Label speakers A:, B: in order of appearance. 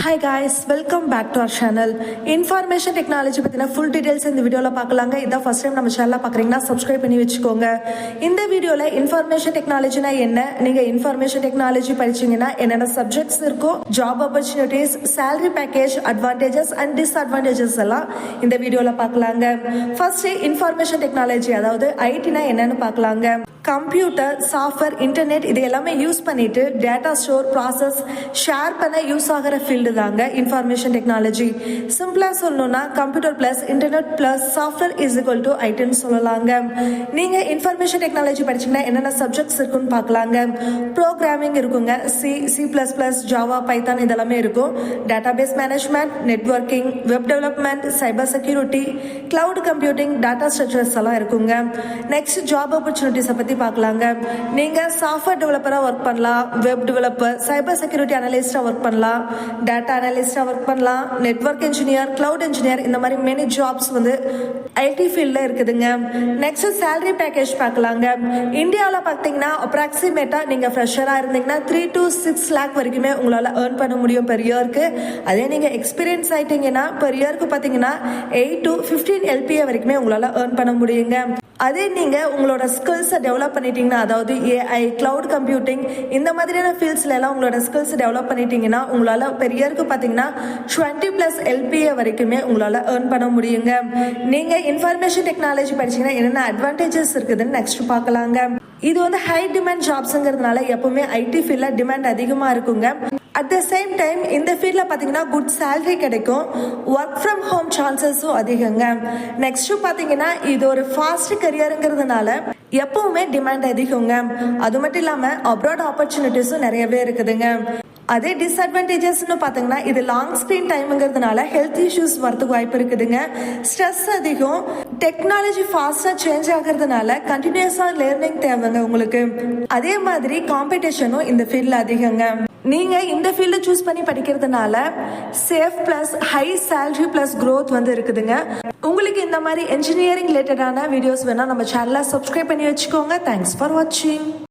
A: Hi guys, welcome back to our channel. Information technology பற்றின full details இந்த வீடியோவில் பார்க்கலாங்க. இதான் ஃபர்ஸ்ட் டைம் நம்ம சேனலில் பார்க்குறீங்கன்னா சப்ஸ்கிரைப் பண்ணி வச்சுக்கோங்க. இந்த வீடியோவில் இன்ஃபர்மேஷன் டெக்னாலஜினா என்ன, நீங்கள் இன்ஃபர்மேஷன் டெக்னாலஜி படிச்சீங்கன்னா என்னென்ன சப்ஜெக்ட்ஸ் இருக்கும், job opportunities, salary package, advantages and disadvantages எல்லாம் இந்த வீடியோவில் பார்க்கலாங்க. ஃபர்ஸ்ட் இன்ஃபர்மேஷன் டெக்னாலஜி, அதாவது ஐடினா என்னன்னு பார்க்கலாங்க. கம்ப்யூட்டர், சாஃப்ட்வேர், இன்டர்நெட் இது எல்லாமே யூஸ் பண்ணிட்டு டேட்டா ஸ்டோர், ப்ராசஸ், ஷேர் பண்ண யூஸ் ஆகிற ஃபீல்டு தாங்க இன்ஃபர்மேஷன் டெக்னாலஜி. சிம்பிளா சொல்லணும்னா computer plus internet plus software is equal to ஐடின்னு சொல்லலாங்க. நீங்க இன்ஃபர்மேஷன் டெக்னாலஜி படிச்சீங்கன்னா என்னென்ன சப்ஜெக்ட்ஸ் இருக்குன்னு பார்க்கலாங்க. ப்ரோக்ராமிங் இருக்குங்க, C++, ஜாவா, பைத்தான் இதெல்லாமே இருக்கும். Database management, networking, web development, cyber security, cloud computing, data structures எல்லாம் இருக்குங்க. நெக்ஸ்ட் ஜாப் ஆப்பர்ச்சுனிட்டிஸை பத்தி பார்க்கலாங்க. நீங்க சாஃப்ட்வேர் டெவலப்பரா ஒர்க் பண்ணலாம், வெப் டெவலப்பர், சைபர் செக்யூரிட்டி அனலிஸ்டா ஒர்க் பண்ணலாம், டேட்டா அனலிஸ்டா ஒர்க் பண்ணலாம், நெட்வொர்க் இன்ஜினியர், கிளவுட் இன்ஜினியர், இந்த மாதிரி மெனி ஜாப்ஸ் வந்து ஐடி ஃபீல்ட்ல இருக்குதுங்க. நெக்ஸ்ட் சேலரி பேக்கேஜ் பார்க்கலாங்க. இந்தியாவில் பார்த்தீங்கன்னா அப்ராக்சிமேட்டா நீங்க ஃப்ரெஷரா இருந்தீங்கன்னா 3 to 6 lakh வரைக்குமே உங்களால ஏர்ன் பண்ண முடியும் பெர் இயருக்கு. அதே நீங்க எக்ஸ்பீரியன்ஸ் ஆயிட்டீங்கன்னா பெர் இயருக்கு பார்த்தீங்கன்னா 8 to 15 LPA வரைக்குமே உங்களால ஏர்ன் பண்ண முடியுங்க. அதே நீங்க உங்களோட ஸ்கில்ஸை டெவலப் பண்ணிட்டீங்கன்னா, அதாவது ஏஐ, கிளவுட் கம்ப்யூட்டிங் இந்த மாதிரியான ஃபீல்ட்ஸ்ல எல்லாம் உங்களோட ஸ்கில்ஸ் டெவலப் பண்ணிட்டீங்கன்னா உங்களால பெரியருக்கு பாத்தீங்கன்னா 20+ LPA வரைக்குமே உங்களால ஏர்ன் பண்ண முடியுங்க. நீங்க இன்ஃபர்மேஷன் டெக்னாலஜி படிச்சீங்கன்னா என்னென்ன அட்வான்டேஜஸ் இருக்குதுன்னு நெக்ஸ்ட் பார்க்கலாங்க. இது வந்து ஹை டிமாண்ட் ஜாப்ஸ்ங்கிறதுனால எப்பவுமே ஐடி ஃபீல்ட்ல டிமாண்ட் அதிகமா இருக்குங்க. அட் த சேம் டைம் இந்த ஃபீல்ட்ல பாத்தீங்கன்னா குட் சேலரி கிடைக்கும், ஒர்க் ஃப்ரம் ஹோம் சான்சஸும் அதிகங்க. நெக்ஸ்ட் பாத்தீங்கன்னா இது ஒரு ஃபாஸ்ட் கரியருங்கிறதுனால எப்பவுமே டிமாண்ட் அதிகங்க. அது மட்டும் இல்லாம அப்ராட் ஆப்பர்ச்சுனிட்டிஸும் நிறையவே இருக்குதுங்க. அதே டிஸ்அட்வான்டேஜஸ்னு பார்த்தீங்கன்னா இது லாங் ஸ்கிரீன் டைம்ங்கிறதுனால ஹெல்த் இஷ்யூஸ் வரதுக்கு வாய்ப்பு இருக்குதுங்க. ஸ்ட்ரெஸ் அதிகம், டெக்னாலஜி ஃபாஸ்டா சேஞ்ச் ஆகிறதுனால கண்டினியூஸா லேர்னிங் தேவைங்க உங்களுக்கு. அதே மாதிரி காம்படிஷனும் இந்த ஃபீல்ட்ல அதிகங்க. நீங்க இந்த ஃபீல்ட சூஸ் பண்ணி படிக்கிறதுனால safe plus high salary plus growth வந்து இருக்குதுங்க. உங்களுக்கு இந்த மாதிரி இன்ஜினியரிங் ரிலேட்டடான வீடியோஸ் வேணா நம்ம சேனலை சப்ஸ்கிரைப் பண்ணி வச்சுக்கோங்க. தேங்க்ஸ் ஃபார் வாட்சிங்.